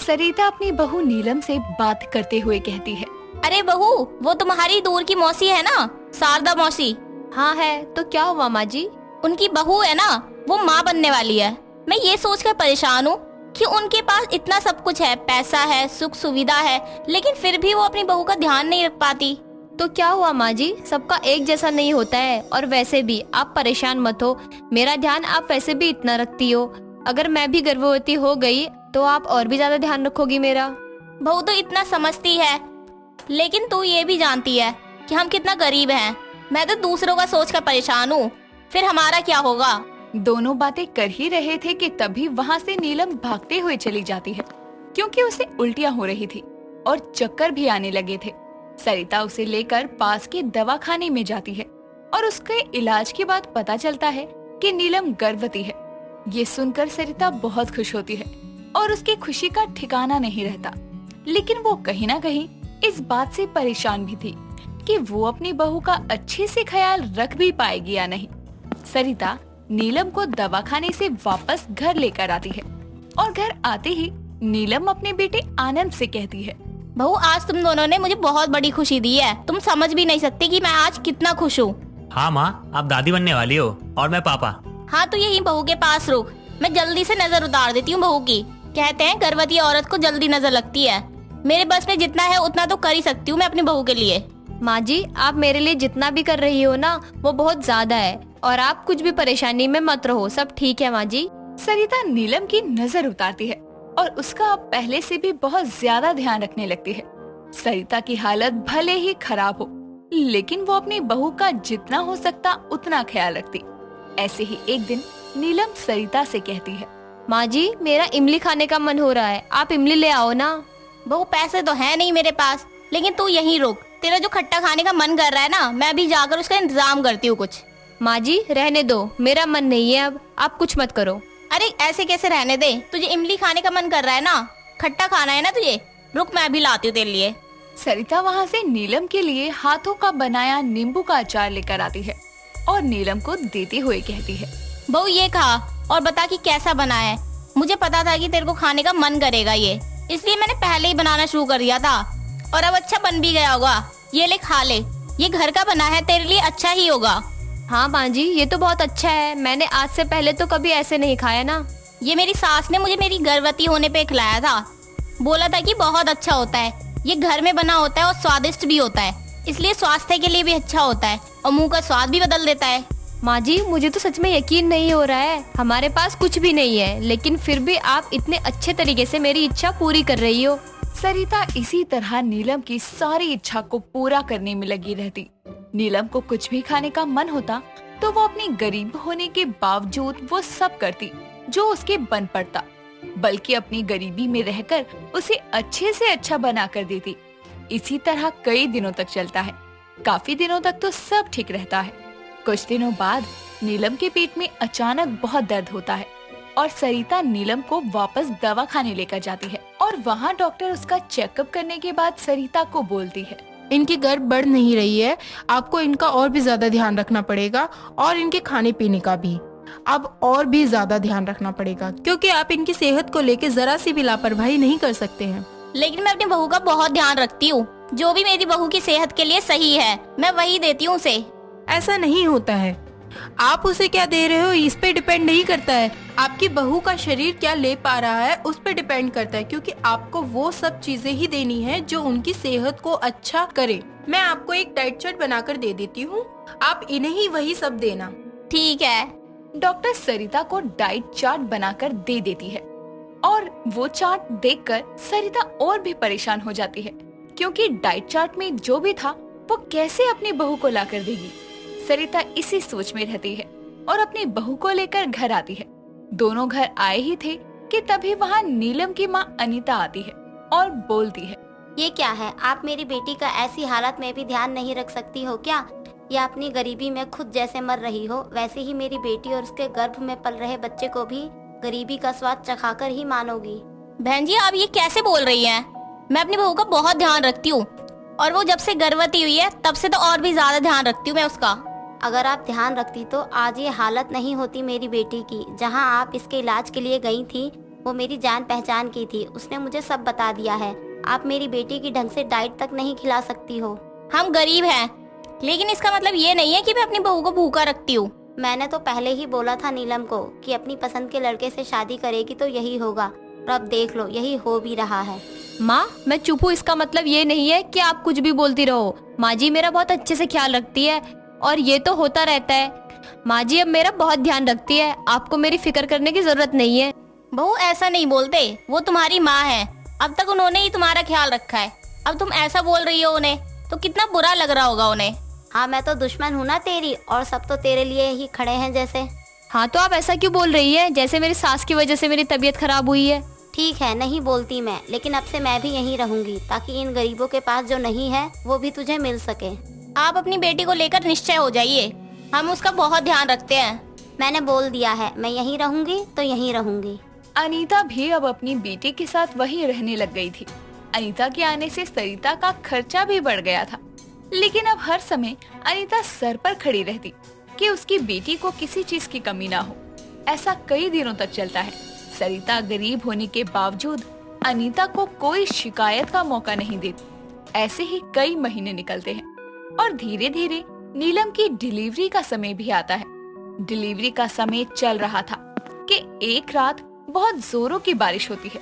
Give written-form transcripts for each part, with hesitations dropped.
सरिता अपनी बहू नीलम से बात करते हुए कहती है। अरे बहू, वो तुम्हारी दूर की मौसी है ना, शारदा मौसी। हाँ है, तो क्या हुआ माँ जी? उनकी बहू है ना, वो माँ बनने वाली है। मैं ये सोचकर परेशान हूँ कि उनके पास इतना सब कुछ है, पैसा है, सुख सुविधा है, लेकिन फिर भी वो अपनी बहू का ध्यान नहीं रख पाती। तो क्या हुआ माँ जी, सबका एक जैसा नहीं होता है। और वैसे भी आप परेशान मत हो, मेरा ध्यान आप वैसे भी इतना रखती हो। अगर मैं भी गर्भवती हो गई तो आप और भी ज्यादा ध्यान रखोगी मेरा। बहू तो इतना समझती है, लेकिन तू ये भी जानती है कि हम कितना गरीब हैं। मैं तो दूसरों का सोच कर परेशान हूँ, फिर हमारा क्या होगा। दोनों बातें कर ही रहे थे कि तभी वहाँ से नीलम भागते हुए चली जाती है, क्योंकि उसे उल्टियाँ हो रही थी और चक्कर भी आने लगे थे। सरिता उसे लेकर पास के दवाखाने में जाती है और उसके इलाज के बाद पता चलता है कि नीलम गर्भवती है। ये सुनकर सरिता बहुत खुश होती है और उसकी खुशी का ठिकाना नहीं रहता, लेकिन वो कहीं ना कहीं इस बात से परेशान भी थी कि वो अपनी बहू का अच्छे से ख्याल रख भी पाएगी या नहीं। सरिता नीलम को दवाखाने से वापस घर लेकर आती है और घर आते ही नीलम अपने बेटे आनंद से कहती है, बहू आज तुम दोनों ने मुझे बहुत बड़ी खुशी दी है। तुम समझ भी नहीं सकती कि मैं आज कितना खुश हूँ। हाँ माँ, आप दादी बनने वाली हो और मैं पापा। हाँ तो यही बहू के पास रुक, मैं जल्दी से नजर उतार देती हूँ बहू की। कहते हैं गर्भवती औरत को जल्दी नजर लगती है। मेरे बस में जितना है उतना तो कर ही सकती हूँ मैं अपनी बहू के लिए। माँ जी, आप मेरे लिए जितना भी कर रही हो ना, वो बहुत ज्यादा है। और आप कुछ भी परेशानी में मत रहो, सब ठीक है माँ जी। सरिता नीलम की नजर उतारती है और उसका अब पहले से भी बहुत ज्यादा ध्यान रखने लगती है। सरिता की हालत भले ही खराब हो, लेकिन वो अपनी बहू का जितना हो सकता उतना ख्याल रखती। ऐसे ही एक दिन नीलम सरिता से कहती है, माँ जी, मेरा इमली खाने का मन हो रहा है, आप इमली ले आओ ना। बहू पैसे तो है नहीं मेरे पास, लेकिन तू यहीं रुक। तेरा जो खट्टा खाने का मन कर रहा है ना, मैं अभी जाकर उसका इंतजाम करती हूँ कुछ। माँ जी रहने दो, मेरा मन नहीं है अब, आप कुछ मत करो। अरे ऐसे कैसे रहने दे, तुझे इमली खाने का मन कर रहा है ना, खट्टा खाना है ना तुझे, रुक मैं अभी लाती हूँ तेरे लिए। सरिता वहाँ से नीलम के लिए हाथों का बनाया नींबू का अचार लेकर आती है और नीलम को देते हुए कहती है, बहू ये खा और बता कि कैसा बना है। मुझे पता था कि तेरे को खाने का मन करेगा ये, इसलिए मैंने पहले ही बनाना शुरू कर दिया था और अब अच्छा बन भी गया होगा। ये ले खा ले, ये घर का बना है, तेरे लिए अच्छा ही होगा। हाँ माँ जी, ये तो बहुत अच्छा है, मैंने आज से पहले तो कभी ऐसे नहीं खाया ना। ये मेरी सास ने मुझे मेरी गर्भवती होने पे खिलाया था, बोला था कि बहुत अच्छा होता है, ये घर में बना होता है और स्वादिष्ट भी होता है, इसलिए स्वास्थ्य के लिए भी अच्छा होता है और मुंह का स्वाद भी बदल देता है। माँ जी मुझे तो सच में यकीन नहीं हो रहा है, हमारे पास कुछ भी नहीं है, लेकिन फिर भी आप इतने अच्छे तरीके से मेरी इच्छा पूरी कर रही हो। सरिता इसी तरह नीलम की सारी इच्छा को पूरा करने में लगी रहती। नीलम को कुछ भी खाने का मन होता तो वो अपनी गरीब होने के बावजूद वो सब करती जो उसके बन पड़ता, बल्कि अपनी गरीबी में रहकर उसे अच्छे से अच्छा बना कर देती। इसी तरह कई दिनों तक चलता है। काफी दिनों तक तो सब ठीक रहता है। कुछ दिनों बाद नीलम के पेट में अचानक बहुत दर्द होता है और सरिता नीलम को वापस दवाखाने लेकर जाती है और वहाँ डॉक्टर उसका चेकअप करने के बाद सरिता को बोलती है, इनकी गर्भ बढ़ नहीं रही है, आपको इनका और भी ज्यादा ध्यान रखना पड़ेगा और इनके खाने पीने का भी अब और भी ज्यादा ध्यान रखना पड़ेगा, क्योंकि आप इनकी सेहत को लेकर जरा सी भी लापरवाही नहीं कर सकते हैं। लेकिन मैं अपनी बहू का बहुत ध्यान रखती हूँ, जो भी मेरी बहू की सेहत के लिए सही है मैं वही देती हूँ उसे। ऐसा नहीं होता है, आप उसे क्या दे रहे हो इस पे डिपेंड नहीं करता है, आपकी बहू का शरीर क्या ले पा रहा है उस पे डिपेंड करता है, क्योंकि आपको वो सब चीजें ही देनी है जो उनकी सेहत को अच्छा करे। मैं आपको एक डाइट चार्ट बनाकर दे देती हूँ, आप इन्हें ही वही सब देना। ठीक है। डॉक्टर सरिता को डाइट चार्ट बनाकर दे देती है और वो चार्ट देखकर सरिता और भी परेशान हो जाती है, क्योंकि डाइट चार्ट में जो भी था वो कैसे अपनी बहू को लाकर देगी। सरिता इसी सोच में रहती है और अपनी बहू को लेकर घर आती है। दोनों घर आए ही थे कि तभी वहाँ नीलम की माँ अनीता आती है और बोलती है, ये क्या है, आप मेरी बेटी का ऐसी हालत में भी ध्यान नहीं रख सकती हो क्या? या अपनी गरीबी में खुद जैसे मर रही हो वैसे ही मेरी बेटी और उसके गर्भ में पल रहे बच्चे को भी गरीबी का स्वाद चखाकर ही मानोगी। बहन जी आप ये कैसे बोल रही हैं? मैं अपनी बहू का बहुत ध्यान रखती हूँ और वो जब से गर्भवती हुई है तब से तो और भी ज्यादा ध्यान रखती हूँ मैं उसका। अगर आप ध्यान रखती तो आज ये हालत नहीं होती मेरी बेटी की। जहाँ आप इसके इलाज के लिए गई थी वो मेरी जान पहचान की थी, उसने मुझे सब बता दिया है। आप मेरी बेटी की ढंग से डाइट तक नहीं खिला सकती हो। हम गरीब हैं, लेकिन इसका मतलब ये नहीं है कि मैं अपनी बहू को भूखा रखती हूँ। मैंने तो पहले ही बोला था नीलम को कि अपनी पसंद के लड़के से शादी करेगी तो यही होगा, और अब देख लो यही हो भी रहा है। माँ मैं चुप हूँ, इसका मतलब ये नहीं है कि आप कुछ भी बोलती रहो। माँ जी मेरा बहुत अच्छे से ख्याल रखती है और ये तो होता रहता है। माँ जी अब मेरा बहुत ध्यान रखती है, आपको मेरी फिक्र करने की जरूरत नहीं है। बहू ऐसा नहीं बोलते, वो तुम्हारी माँ है, अब तक उन्होंने ही तुम्हारा ख्याल रखा है। अब तुम ऐसा बोल रही हो उन्हें तो कितना बुरा लग रहा होगा उन्हें। हाँ मैं तो दुश्मन हूँ ना तेरी, और सब तो तेरे लिए ही खड़े हैं जैसे। हाँ तो आप ऐसा क्यों बोल रही है, जैसे मेरी सास की वजह से मेरी तबीयत खराब हुई है। ठीक है नहीं बोलती मैं, लेकिन अब से मैं भी यहीं रहूंगी ताकि इन गरीबों के पास जो नहीं है वो भी तुझे मिल सके। आप अपनी बेटी को लेकर निश्चय हो जाइए, हम उसका बहुत ध्यान रखते हैं। मैंने बोल दिया है, मैं यहीं रहूंगी तो यहीं रहूंगी। अनीता भी अब अपनी बेटी के साथ वहीं रहने लग गई थी। अनीता के आने से सरिता का खर्चा भी बढ़ गया था, लेकिन अब हर समय अनीता सर पर खड़ी रहती कि उसकी बेटी को किसी चीज की कमी ना हो। ऐसा कई दिनों तक चलता है। सरिता गरीब होने के बावजूद अनीता को कोई शिकायत का मौका नहीं देती। ऐसे ही कई महीने निकलते हैं और धीरे धीरे नीलम की डिलीवरी का समय भी आता है। डिलीवरी का समय चल रहा था कि एक रात बहुत जोरों की बारिश होती है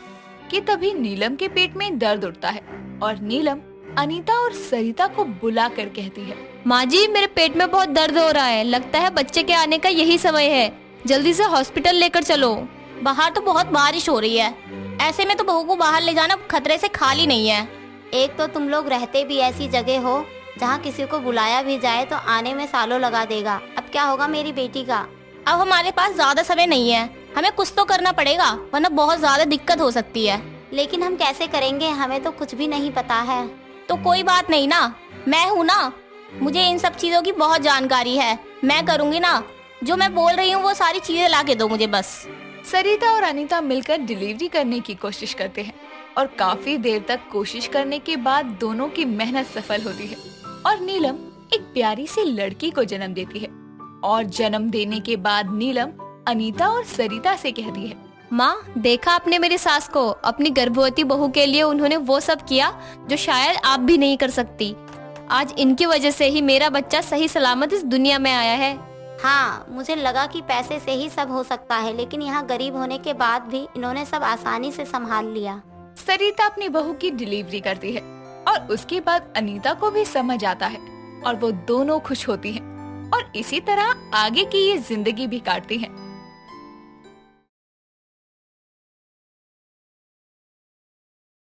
कि तभी नीलम के पेट में दर्द उठता है और नीलम अनीता और सरिता को बुला कर कहती है, माँ जी मेरे पेट में बहुत दर्द हो रहा है, लगता है बच्चे के आने का यही समय है, जल्दी से हॉस्पिटल लेकर चलो। बाहर तो बहुत बारिश हो रही है, ऐसे में तो बहू को बाहर ले जाना खतरे से खाली नहीं है। एक तो तुम लोग रहते भी ऐसी जगह हो जहाँ किसी को बुलाया भी जाए तो आने में सालों लगा देगा। अब क्या होगा मेरी बेटी का? अब हमारे पास ज्यादा समय नहीं है, हमें कुछ तो करना पड़ेगा वरना बहुत ज्यादा दिक्कत हो सकती है। लेकिन हम कैसे करेंगे, हमें तो कुछ भी नहीं पता है। तो कोई बात नहीं ना, मैं हूँ ना, मुझे इन सब चीजों की बहुत जानकारी है, मैं करूँगी ना, जो मैं बोल रही हूँ वो सारी चीजें ला के दो मुझे बस। सरिता और अनीता मिलकर डिलीवरी करने की कोशिश करते हैं और काफी देर तक कोशिश करने के बाद दोनों की मेहनत सफल होती है और नीलम एक प्यारी सी लड़की को जन्म देती है। और जन्म देने के बाद नीलम अनीता और सरिता से कहती है, माँ देखा आपने मेरी सास को, अपनी गर्भवती बहू के लिए उन्होंने वो सब किया जो शायद आप भी नहीं कर सकती। आज इनकी वजह से ही मेरा बच्चा सही सलामत इस दुनिया में आया है। हाँ मुझे लगा कि पैसे से ही सब हो सकता है, लेकिन यहाँ गरीब होने के बाद भी इन्होंने सब आसानी से संभाल लिया। सरिता अपनी बहू की डिलीवरी करती है और उसके बाद अनीता को भी समझ आता है और वो दोनों खुश होती हैं और इसी तरह आगे की ये जिंदगी भी काटती हैं।